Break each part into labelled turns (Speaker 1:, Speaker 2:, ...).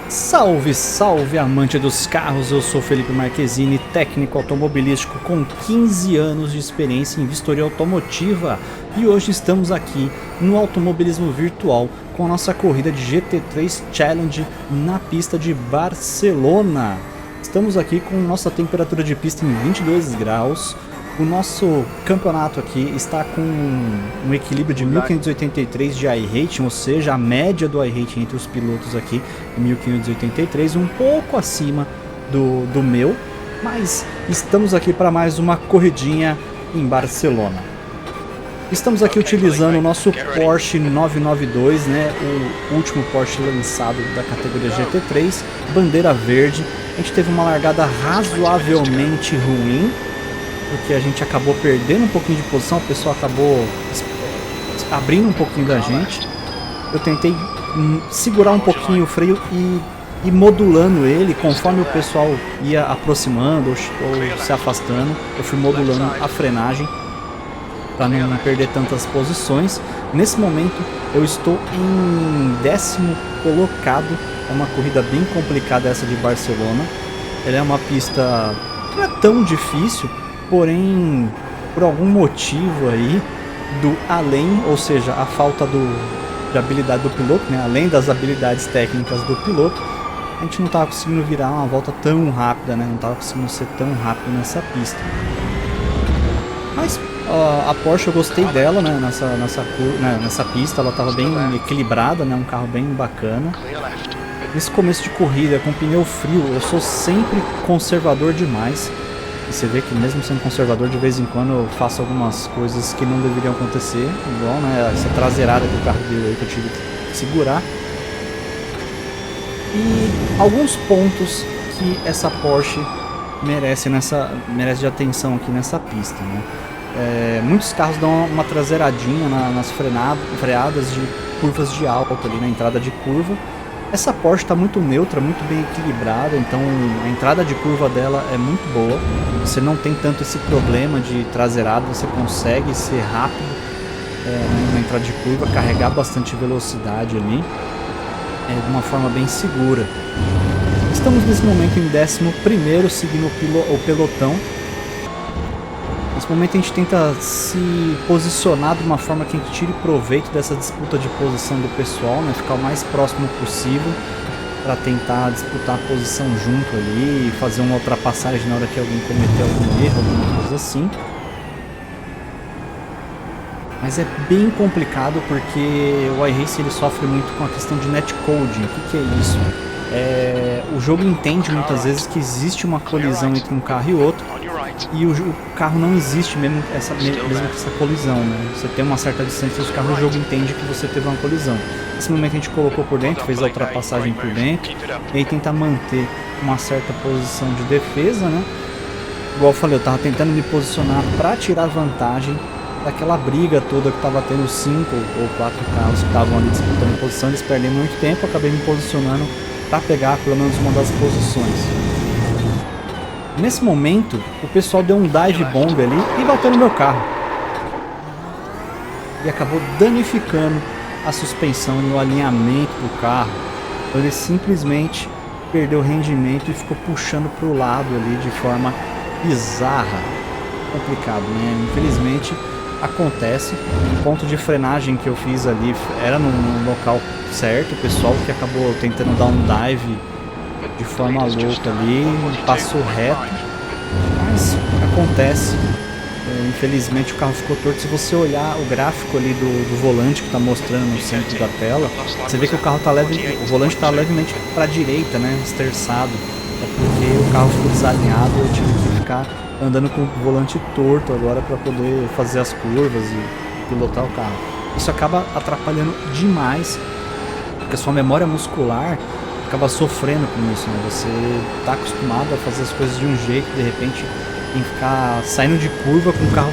Speaker 1: Salve, salve amante dos carros, eu sou Felipe Marquezine, técnico automobilístico com 15 anos de experiência em vistoria automotiva e hoje estamos aqui no automobilismo virtual com a nossa corrida de GT3 Challenge na pista de Barcelona. Estamos aqui com nossa temperatura de pista em 22 graus. O nosso campeonato aqui está com um equilíbrio de 1583 de iRating, ou seja, a média do iRating entre os pilotos aqui é 1583, um pouco acima do meu, mas estamos aqui para mais uma corridinha em Barcelona. Estamos aqui utilizando o nosso Porsche 992, né, o último Porsche lançado da categoria GT3, bandeira verde. A gente teve uma largada razoavelmente ruim, porque a gente acabou perdendo um pouquinho de posição, o pessoal acabou abrindo um pouquinho da gente. Eu tentei segurar um pouquinho o freio e modulando ele conforme o pessoal ia aproximando ou se afastando. Eu fui modulando a frenagem para não perder tantas posições. Nesse momento eu estou em 10º colocado. É uma corrida bem complicada essa de Barcelona. Ela é uma pista não é tão difícil, porém, por algum motivo aí, além, ou seja, a falta de habilidade do piloto, né, além das habilidades técnicas do piloto, a gente não estava conseguindo virar uma volta tão rápida, né, não estava conseguindo ser tão rápido nessa pista. Mas a Porsche eu gostei dela, né, nessa pista, ela estava bem equilibrada, né, um carro bem bacana. Nesse começo de corrida, com pneu frio, eu sou sempre conservador demais. E você vê que mesmo sendo conservador, de vez em quando eu faço algumas coisas que não deveriam acontecer, igual, né, essa traseirada do carro dele aí que eu tive que segurar. E alguns pontos que essa Porsche merece de atenção aqui nessa pista, né? Muitos carros dão uma traseiradinha nas freadas de curvas de alta ali na entrada de curva. Essa Porsche está muito neutra, muito bem equilibrada, então a entrada de curva dela é muito boa. Você não tem tanto esse problema de traseirada, você consegue ser rápido na entrada de curva, carregar bastante velocidade ali de uma forma bem segura. Estamos nesse momento em 11º, seguindo o pelotão. Nesse momento a gente tenta se posicionar de uma forma que a gente tire proveito dessa disputa de posição do pessoal, né? Ficar o mais próximo possível para tentar disputar a posição junto ali e fazer uma ultrapassagem na hora que alguém cometer algum erro, alguma coisa assim. Mas é bem complicado porque o iRacing ele sofre muito com a questão de netcoding. O que é isso? O jogo entende muitas vezes que existe uma colisão entre um carro e outro, e o carro não existe mesmo com essa colisão, né? Você tem uma certa distância e o carro, o jogo entende que você teve uma colisão. Nesse momento a gente colocou por dentro, fez a ultrapassagem por dentro, e aí tenta manter uma certa posição de defesa, né? Igual eu falei, eu tava tentando me posicionar para tirar vantagem daquela briga toda que tava tendo 5 ou 4 carros que estavam ali disputando posição. Eles perdem muito tempo, eu acabei me posicionando para pegar pelo menos uma das posições. Nesse momento, o pessoal deu um dive bomb ali e bateu no meu carro. E acabou danificando a suspensão e o alinhamento do carro. Então ele simplesmente perdeu o rendimento e ficou puxando para o lado ali de forma bizarra. Complicado, né? Infelizmente acontece. O ponto de frenagem que eu fiz ali era no local certo. O pessoal que acabou tentando dar um dive de forma louca ali, passou reto, mas acontece. Infelizmente o carro ficou torto. Se você olhar o gráfico ali do volante que está mostrando no centro da tela, você vê que o carro o volante está levemente para a direita, né, esterçado. É porque o carro ficou desalinhado e eu tive que ficar andando com o volante torto agora para poder fazer as curvas e pilotar o carro. Isso acaba atrapalhando demais, porque a sua memória muscular acaba sofrendo com isso, né? Você tá acostumado a fazer as coisas de um jeito, de repente tem que ficar saindo de curva com o carro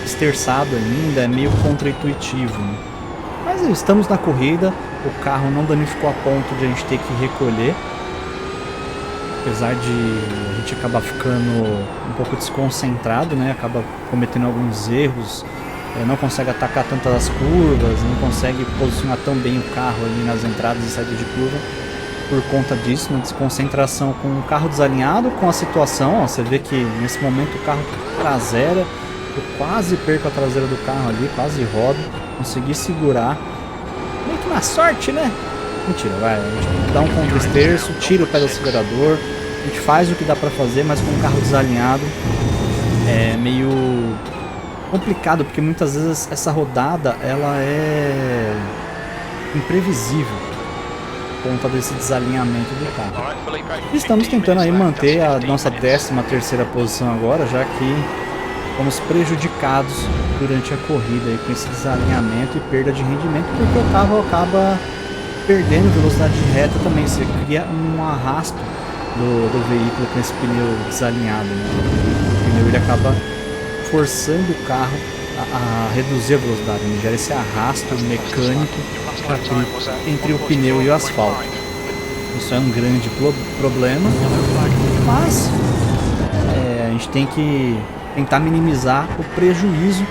Speaker 1: esterçado ainda, é meio contra-intuitivo, né? Mas estamos na corrida, o carro não danificou a ponto de a gente ter que recolher, apesar de a gente acabar ficando um pouco desconcentrado, né? Acaba cometendo alguns erros, não consegue atacar tantas as curvas, não consegue posicionar tão bem o carro ali nas entradas e saídas de curva. por conta disso, uma desconcentração com o carro desalinhado, com a situação, ó, você vê que nesse momento o carro traseira, eu quase perco a traseira do carro ali, quase rodo, consegui segurar, meio que na sorte, né? Mentira, vai, a gente dá um contra-esterço, tira o pé do acelerador, a gente faz o que dá pra fazer, mas com o carro desalinhado é meio complicado, porque muitas vezes essa rodada ela é imprevisível por conta desse desalinhamento do carro. Estamos tentando aí manter a nossa 13ª posição agora, já que fomos prejudicados durante a corrida aí com esse desalinhamento e perda de rendimento, porque o carro acaba perdendo velocidade de reta também, você cria um arrasto do veículo com esse pneu desalinhado, né? O pneu ele acaba forçando o carro a reduzir a velocidade, ele gera esse arrasto mecânico entre o pneu e o asfalto. Isso é um grande problema, mas a gente tem que tentar minimizar o prejuízo.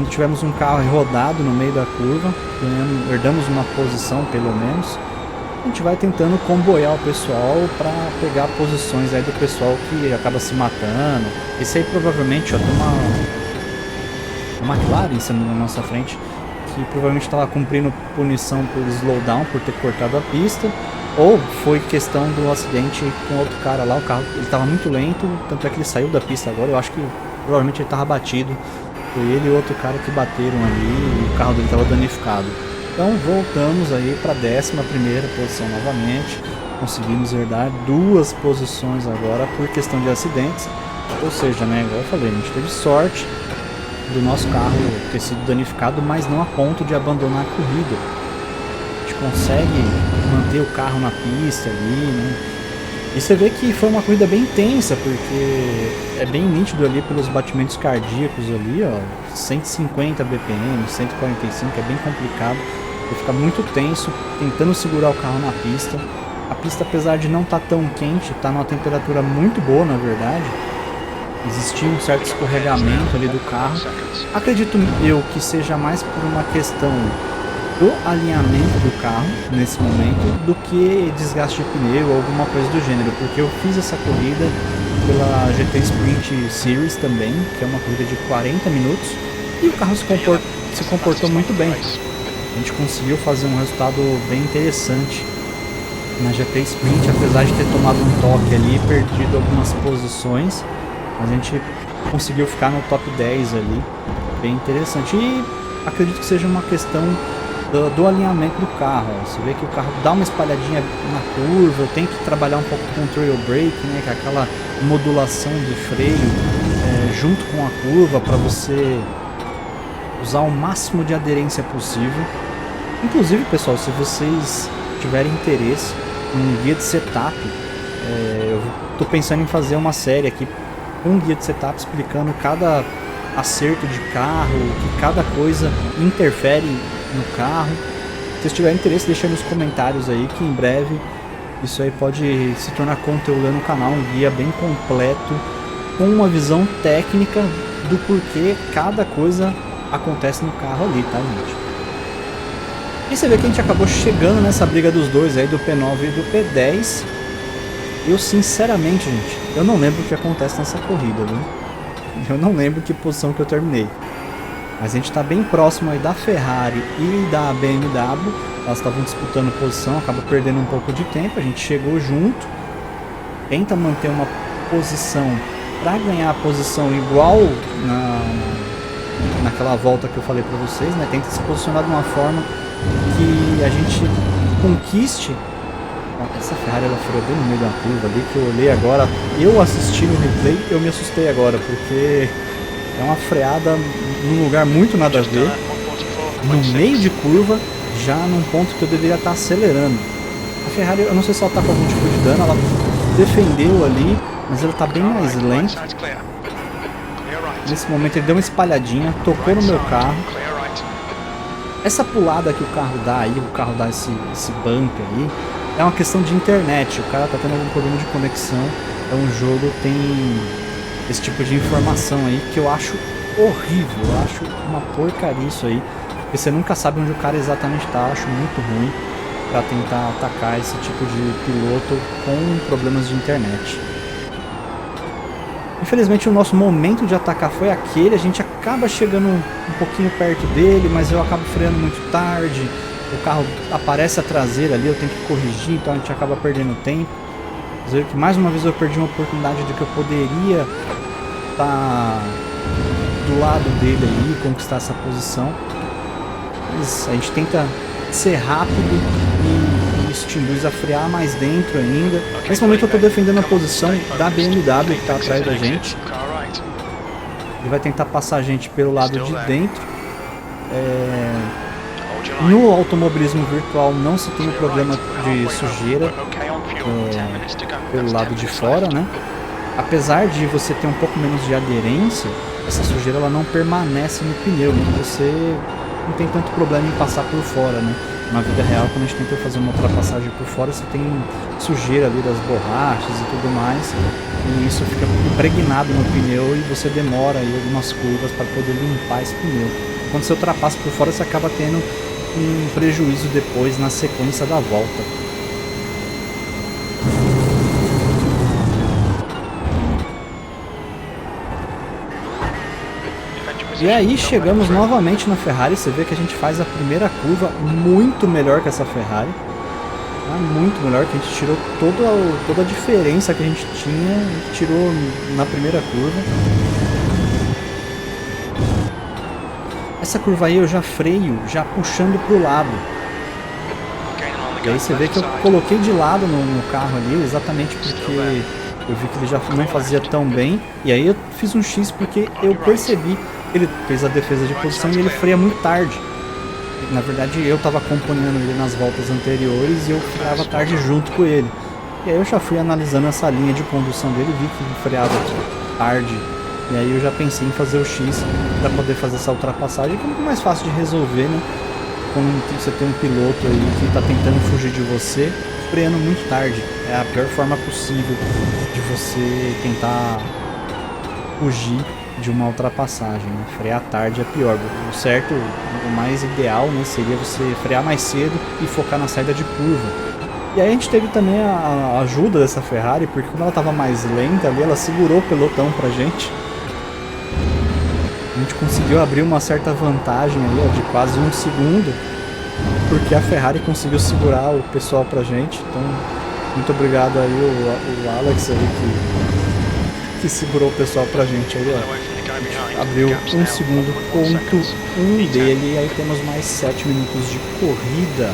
Speaker 1: Tivemos um carro rodado no meio da curva, herdamos uma posição pelo menos. A gente vai tentando comboiar o pessoal para pegar posições aí do pessoal que acaba se matando. Esse aí provavelmente, ó, tem uma McLaren na nossa frente, que provavelmente estava cumprindo punição por slowdown, por ter cortado a pista, ou foi questão do acidente com outro cara lá. O carro ele estava muito lento, tanto é que ele saiu da pista agora. Eu acho que provavelmente ele estava batido. Foi ele e outro cara que bateram ali e o carro dele estava danificado. Então voltamos aí para a 11ª posição novamente. Conseguimos herdar 2 posições agora por questão de acidentes. Ou seja, né, igual eu falei, a gente teve sorte do nosso carro ter sido danificado, mas não a ponto de abandonar a corrida. A gente consegue manter o carro na pista ali, né? E você vê que foi uma corrida bem intensa, porque é bem nítido ali pelos batimentos cardíacos ali, ó, 150 BPM, 145, é bem complicado. Você fica muito tenso, tentando segurar o carro na pista. A pista, apesar de não estar tão quente, está numa temperatura muito boa, na verdade. Existia um certo escorregamento ali do carro. Acredito eu que seja mais por uma questão do alinhamento do carro nesse momento do que desgaste de pneu ou alguma coisa do gênero, porque eu fiz essa corrida pela GT Sprint Series também, que é uma corrida de 40 minutos, e o carro se comportou muito bem. A gente conseguiu fazer um resultado bem interessante na GT Sprint, apesar de ter tomado um toque ali e perdido algumas posições, mas a gente conseguiu ficar no top 10 ali, bem interessante. E acredito que seja uma questão do alinhamento do carro. Você vê que o carro dá uma espalhadinha na curva, tem que trabalhar um pouco com o trail brake, né, que é aquela modulação do freio junto com a curva para você usar o máximo de aderência possível. Inclusive, pessoal, se vocês tiverem interesse em um guia de setup, eu estou pensando em fazer uma série aqui, um guia de setup explicando cada acerto de carro, que cada coisa interfere no carro. Se vocês tiverem interesse, deixa nos comentários aí, que em breve isso aí pode se tornar conteúdo no canal, um guia bem completo com uma visão técnica do porquê cada coisa acontece no carro ali, tá, gente? E você vê que a gente acabou chegando nessa briga dos dois aí, do P9 e do P10. Eu sinceramente, gente, eu não lembro o que acontece nessa corrida, viu? Eu não lembro que posição que eu terminei. Mas a gente está bem próximo aí da Ferrari e da BMW. Elas estavam disputando posição, acaba perdendo um pouco de tempo. A gente chegou junto, tenta manter uma posição para ganhar a posição igual naquela volta que eu falei para vocês, né? Tenta se posicionar de uma forma que a gente conquiste. Essa Ferrari ela furou bem no meio da curva ali, que eu olhei agora. Eu assisti no replay, eu me assustei agora, porque é uma freada num lugar muito nada a ver, no meio de curva, já num ponto que eu deveria estar acelerando. A Ferrari, eu não sei se ela está com algum tipo de dano, ela defendeu ali, mas ela está bem mais lenta. Nesse momento ele deu uma espalhadinha, tocou no meu carro. Essa pulada que o carro dá aí, o carro dá esse bump aí, é uma questão de internet, o cara tá tendo algum problema de conexão, então o jogo tem esse tipo de informação aí que eu acho horrível, eu acho uma porcaria isso aí, porque você nunca sabe onde o cara exatamente tá, eu acho muito ruim. para tentar atacar esse tipo de piloto com problemas de internet. Infelizmente o nosso momento de atacar foi aquele, a gente acaba chegando um pouquinho perto dele, mas eu acabo freando muito tarde, o carro aparece a traseira ali, eu tenho que corrigir, então a gente acaba perdendo tempo. Quer dizer que mais uma vez eu perdi uma oportunidade de que eu poderia estar do lado dele ali e conquistar essa posição. Mas a gente tenta ser rápido e isso induz a frear mais dentro ainda. Nesse momento eu estou defendendo a posição da BMW que está atrás da gente. Ele vai tentar passar a gente pelo lado de dentro. No automobilismo virtual não se tem o problema de sujeira pelo lado de fora, né? Apesar de você ter um pouco menos de aderência, essa sujeira ela não permanece no pneu, né? Você não tem tanto problema em passar por fora, né? Na vida real, quando a gente tenta fazer uma ultrapassagem por fora, você tem sujeira ali das borrachas e tudo mais, e isso fica impregnado no pneu e você demora aí algumas curvas para poder limpar esse pneu. Quando você ultrapassa por fora, você acaba tendo um prejuízo depois na sequência da volta. E aí chegamos novamente na Ferrari, você vê que a gente faz a primeira curva muito melhor que essa Ferrari. Muito melhor, que a gente tirou toda a diferença que a gente tinha, a gente tirou na primeira curva. Essa curva aí eu já freio, já puxando pro lado. E aí você vê que eu coloquei de lado no carro ali, exatamente porque eu vi que ele já não fazia tão bem. E aí eu fiz um X porque eu percebi que ele fez a defesa de posição e ele freia muito tarde. Na verdade eu estava acompanhando ele nas voltas anteriores e eu freava tarde junto com ele. E aí eu já fui analisando essa linha de condução dele, vi que ele freava tarde. E aí eu já pensei em fazer o X para poder fazer essa ultrapassagem, que é muito mais fácil de resolver, né? Quando você tem um piloto aí que está tentando fugir de você, freando muito tarde. É a pior forma possível de você tentar fugir de uma ultrapassagem, né? Frear tarde é pior. O certo, o mais ideal, né, seria você frear mais cedo e focar na saída de curva. E aí a gente teve também a ajuda dessa Ferrari, porque como ela estava mais lenta ali, ela segurou o pelotão pra gente. A gente conseguiu abrir uma certa vantagem ali, ó, de quase 1 segundo, porque a Ferrari conseguiu segurar o pessoal pra gente. Então, muito obrigado aí o Alex aí que segurou o pessoal pra gente aí, ó. Abriu 1 segundo, ponto 1 dele, e aí temos mais 7 minutos de corrida.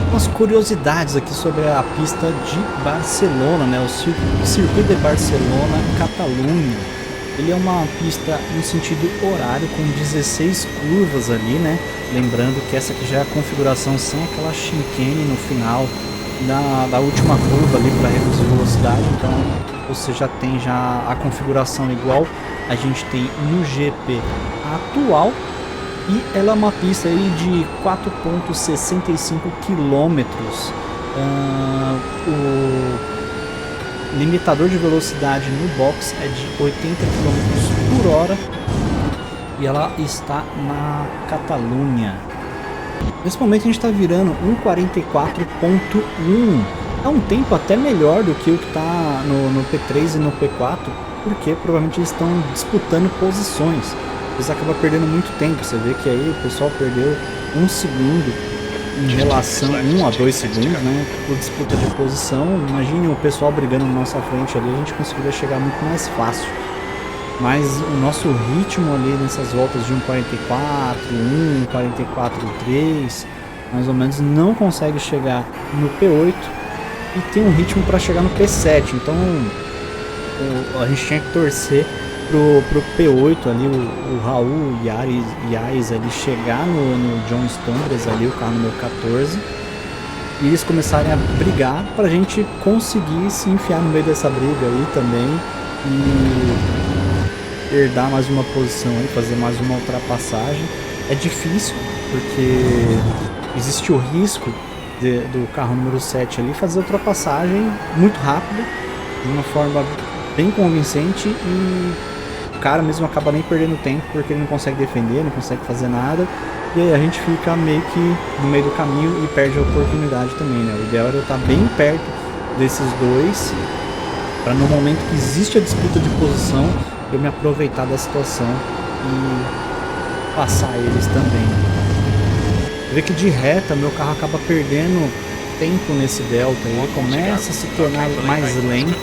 Speaker 1: Umas curiosidades aqui sobre a pista de Barcelona, né? O Circuito de Barcelona, Catalunha. Ele é uma pista no sentido horário com 16 curvas ali, né? Lembrando que essa aqui já é a configuração sem aquela chicane no final da última curva ali para reduzir velocidade. Então você já tem a configuração igual a gente tem no GP atual. E ela é uma pista aí de 4,65 quilômetros. O limitador de velocidade no box é de 80 km por hora. E ela está na Catalunha. Nesse momento a gente está virando 1,44,1. É um tempo até melhor do que o que está no P3 e no P4. Porque provavelmente eles estão disputando posições. Eles acabam perdendo muito tempo. Você vê que aí o pessoal perdeu 1 segundo em relação 1 a 2 segundos, né, por disputa de posição. Imagine o pessoal brigando na nossa frente ali, a gente conseguiria chegar muito mais fácil. Mas o nosso ritmo ali nessas voltas de 1,44,1, 1,44,3, mais ou menos, não consegue chegar no P8 e tem um ritmo para chegar no P7. Então a gente tinha que torcer pro P8 ali, o Raul Yais ali chegar no John Stondres ali, o carro número 14, e eles começarem a brigar pra gente conseguir se enfiar no meio dessa briga aí também e herdar mais uma posição aí, fazer mais uma ultrapassagem. É difícil porque existe o risco do carro número 7 ali fazer a ultrapassagem muito rápido, de uma forma bem convincente, e o cara mesmo acaba nem perdendo tempo porque ele não consegue defender, não consegue fazer nada, E aí a gente fica meio que no meio do caminho e perde a oportunidade também, né? O ideal era eu estar bem perto desses dois, para no momento que existe a disputa de posição, eu me aproveitar da situação e passar eles também. Vê que de reta meu carro acaba perdendo tempo nesse delta, ele começa a se tornar mais lento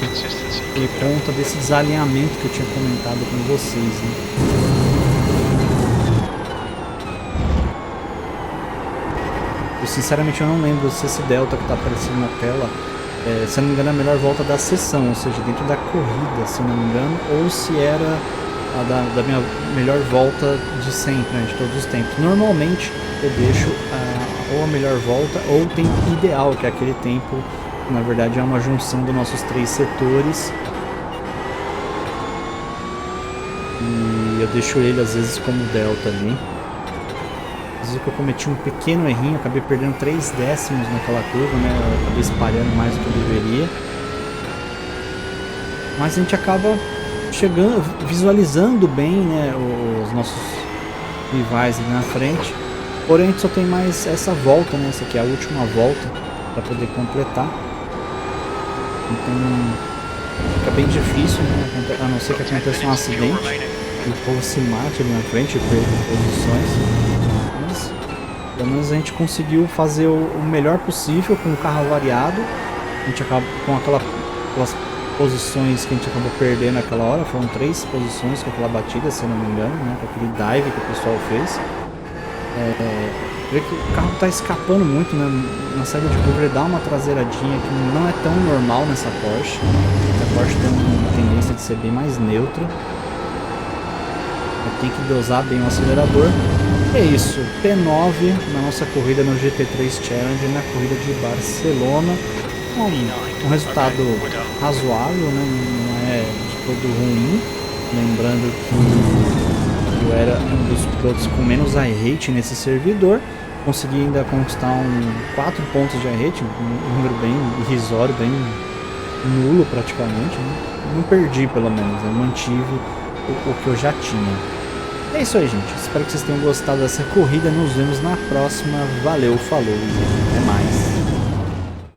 Speaker 1: por conta desse desalinhamento que eu tinha comentado com vocês, né? Eu sinceramente eu não lembro se esse delta que está aparecendo na tela, se eu não me engano, é a melhor volta da sessão, ou seja, dentro da corrida, se eu não me engano, ou se era a da minha melhor volta de sempre, né, de todos os tempos. Normalmente eu deixo ou a melhor volta ou o tempo ideal, que é aquele tempo, na verdade é uma junção dos nossos 3 setores. E eu deixo ele às vezes como delta ali. Às vezes eu cometi um pequeno errinho, acabei perdendo 3 décimos naquela curva, né? Eu acabei espalhando mais do que eu deveria. Mas a gente acaba chegando, visualizando bem, né, os nossos rivais ali na frente. Porém a gente só tem mais essa volta, né? Essa aqui é a última volta para poder completar. Então fica bem difícil, né? A não ser que aconteça um acidente e o povo se mate ali na frente e perca posições. Mas pelo menos a gente conseguiu fazer o melhor possível com o carro variado. A gente acaba com aquelas posições que a gente acabou perdendo naquela hora. Foram 3 posições com aquela batida, se eu não me engano, né? Com aquele dive que o pessoal fez. Vê que o carro está escapando muito, né? Na saída de curva ele dá uma traseiradinha que não é tão normal nessa Porsche. A Porsche tem uma tendência de ser bem mais neutra. Tem que dosar bem o acelerador. É isso, P9 na nossa corrida no GT3 Challenge, na corrida de Barcelona. Um resultado razoável, né? Não é de todo ruim. Lembrando que eu era um dos pilotos com menos iRate nesse servidor. Consegui ainda conquistar 4 pontos de iRate, um número bem irrisório, bem nulo praticamente, né? Não perdi pelo menos, né? Mantive o que eu já tinha. É isso aí, gente. Espero que vocês tenham gostado dessa corrida. Nos vemos na próxima. Valeu, falou. Até mais.